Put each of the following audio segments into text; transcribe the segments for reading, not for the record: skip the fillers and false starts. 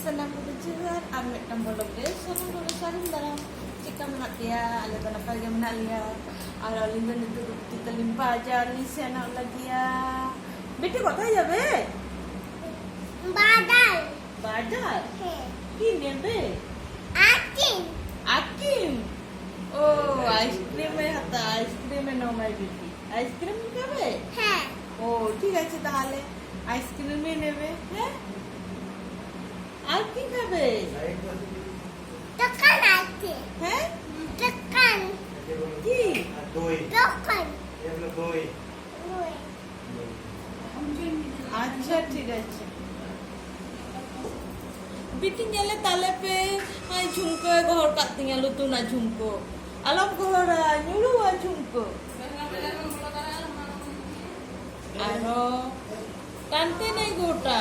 senang berjuang ambil tambah salam dulu salam dalam jika menak dia ada tanah pagi menak dia ada lindan itu kita limpah aja lisi anak lagi ya बेटी কোথায় যাবে বাজার বাজার কি নেবে আকিম আকিম ও আইসক্রিমে হাতা আইসক্রিমে নামাই বেটি আইসক্রিম খাবে হ্যাঁ ও ঠিক আছে তাহলে আইসক্রিমই নেবে হ্যাঁ আর কি খাবে দোকান আছে হ্যাঁ দোকান কি দোকান আচ্ছা ঠিক আছে बिटी nyale tale pe ai jumko gohor katnya lu tu na jumko alam gohor nyulu wa jumko aro tante nai gota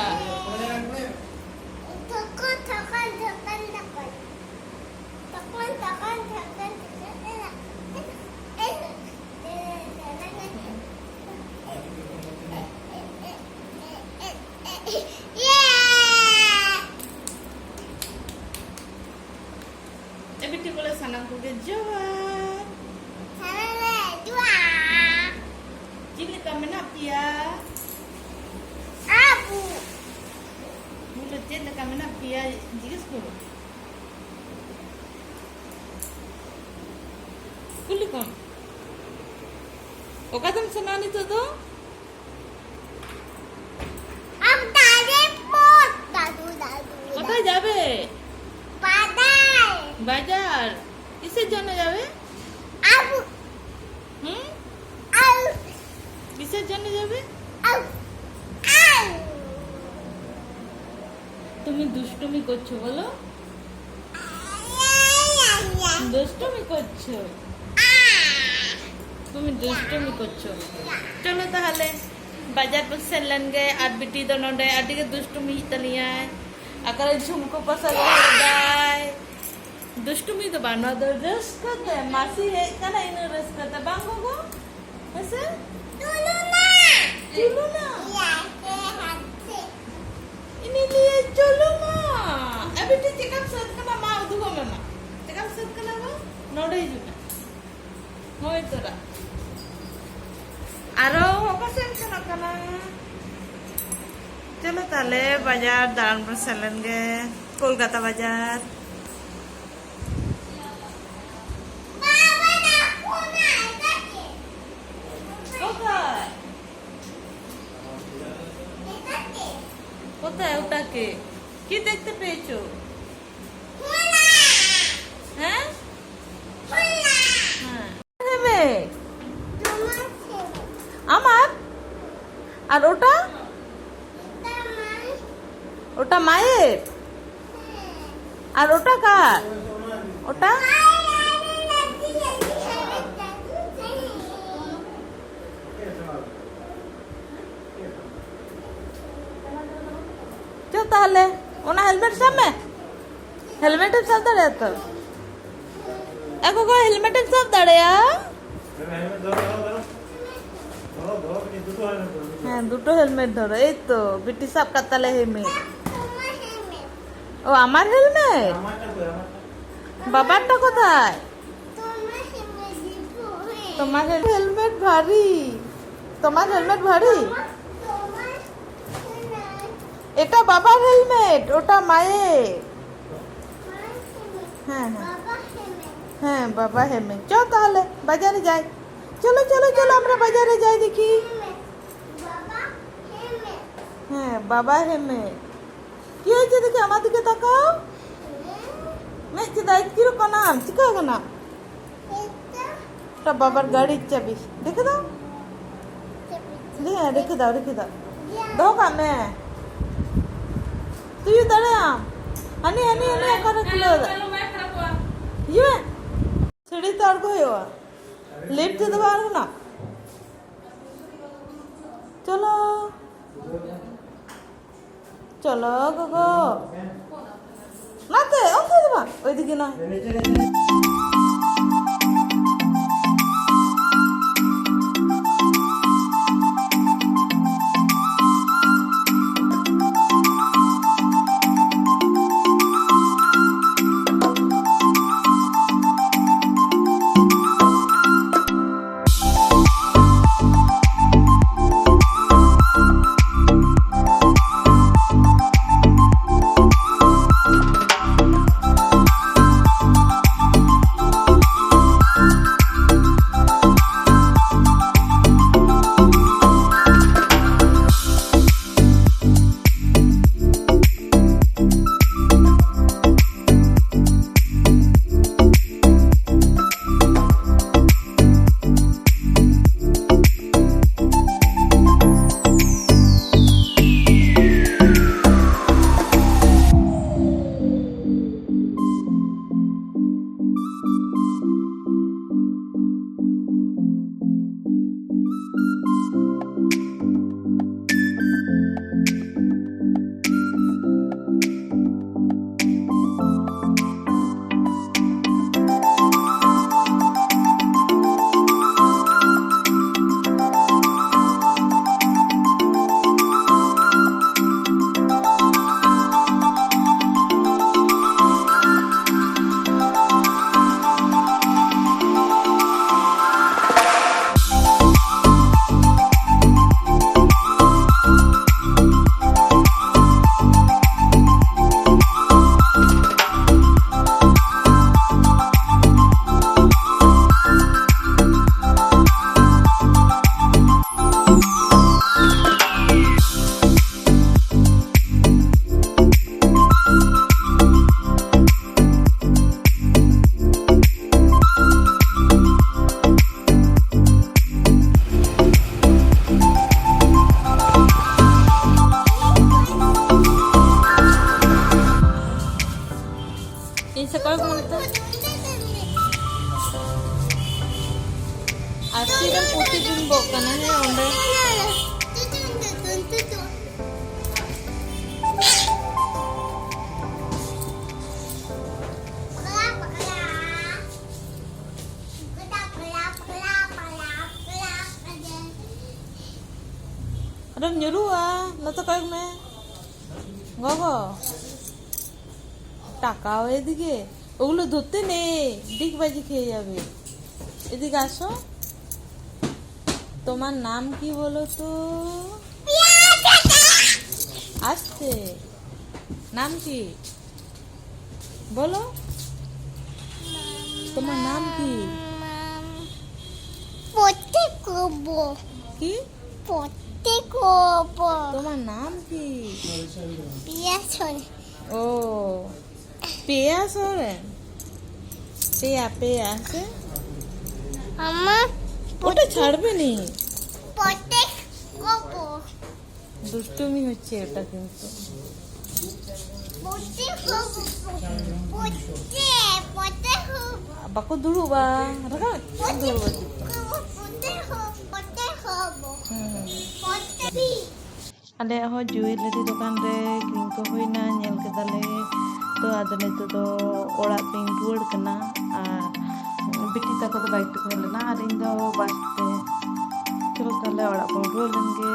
দোকান দোকান দোকান দোকান দোকান দোকান দোকান बिटी बोले सनम को के जवाब जिले का मना पिया abu मुझे जिले का मना पिया जिस को कुली कौन ओका तुम सुनानी तो am tadi pot dadu dadu কোথায় যাবে বাজার বাজার কিসের জন্য যাবে abu হুম au কিসের জন্য যাবে au au তুমি দুষ্টুমি করছো বলো দুষ্টুমি করছো তুমি দুষ্টুমি করছো চলো তাহলে বাজার पर से लन गए আর बिटी दोनों डे আদিকে দুষ্টুমি তলিয়া আকারে ঝুমকো পছন্দ দাই দুষ্টুমি তো বানো দর রস করতে মাসি হে কানা ইনো রস করতে বাঙ্গো গো হসে dulu na চলো না ya ke hati ini liye চলো না এ बिटी চেকআপ সাথ কানা মা দুগো মামা চেকআপ সাথ কানা গো নড়ে জুনা হয় তোরা আরো অবশ্যই কেনা কেনা চলো তাহলে বাজার দাঁড়ানপুর সেলেন গে কলকাতা বাজার baba na kuna take কোথায় take কোথায় ওটাকে কি দেখতে পেয়েছো kuna হ্যাঁ kuna হ্যাঁ নেবে তোমার আমার আর ওটা তোমার ওটা মায়ের আর ওটা কার ওটা চল তাহলে ওনা হেলমেট সামনে হেলমেটের সাথে দাঁড়িয়ে তো এখন হেলমেটের সাথে দাঁড়িয়ে হ্যাঁ দুটো হেলমেট ধরো এই তো বিটি সাপ কাতালে হেলমেট ও আমার হেলমেট বাবারটা কোথায় তোমার হেলমেট ভারী তোমার হেলমেট ভারী এটা বাবার হেলমেট ওটা মায়ের হ্যাঁ হ্যাঁ হ্যাঁ বাবা হেলমেট চল তাহলে বাজারে যাই চলো চলো চলো আমরা বাজারে যাই দেখি হ্যাঁ বাবা হেলমেট কি হয়েছে দেখি আমার দিকে তাকাও मैं चिदाई की रुका नाम चिका का नाम तब बाबर गाड़ी चाबी देख दो देख दो दो का मैं तू ये दरे हनी हनी हनी कर किलो ये सीढ़ी तोड़ को हो लिफ्ट से दबा ना चलो चलो गो নাতে ওকে দেবা ওইদিকে না ᱤᱧ ᱥᱮ ᱠᱚᱭᱚᱜ ᱢᱮ ᱛᱚ ᱟᱨ ᱛᱤᱨᱮᱢ ᱯᱨᱚᱛᱤᱵᱤᱢᱵᱚᱜ ᱠᱟᱱᱟ ᱦᱮᱸ ᱚᱸᱰᱮ আরে nyuruha নতো কয়েক মে গগো টাকাও এদিকে ওগুলো ধরতে নেই ডিগবাজি খেয়ে যাবে এদিকে আসো তোমার নাম কি বলো তো আসছে নাম কি বলো তোমার নাম কি পড়তে করবো কি পড়তে করবো তোমার নাম কি পিয়াসন ও পেয়া সরেন পেয়া পেয়া আছে আমার ওটা ছাড়বে নি পড়তে করবো দুষ্টুমি হচ্ছে এটা কিন্তু পড়তে করবো পড়তে পড়তে করবো বাকো দুড়ুবা রাখা দুড়ুবা পড়তে করবো পড়তে ᱟᱞᱮ ᱦᱚᱸ ᱡᱩᱭᱮᱞᱟᱨᱤ ᱫᱚᱠᱟᱱ ᱨᱮ ᱠᱤᱨᱤᱧ ᱠᱚ ᱦᱩᱭᱱᱟ ᱧᱮᱞ ᱠᱮᱫᱟᱞᱮ ᱛᱚ ᱟᱫᱚ ᱱᱤᱛᱚᱜ ᱫᱚ ᱚᱲᱟᱜ ᱛᱤᱧ ᱨᱩᱣᱟᱹᱲ ᱠᱟᱱᱟ ᱟᱨ ᱵᱤᱴᱤ ᱛᱟᱠᱚ ᱫᱚ ᱵᱟᱭᱤᱠ ᱛᱮᱠᱚ ᱦᱮᱡ ᱞᱮᱱᱟ ᱟᱨ ᱤᱧ ᱫᱚ ᱵᱟᱥ ᱛᱮ ᱪᱚᱞᱚ ᱛᱟᱦᱞᱮ ᱚᱲᱟᱜ ᱵᱚᱱ ᱨᱩᱣᱟᱹᱲ ᱞᱮᱱ ᱜᱮ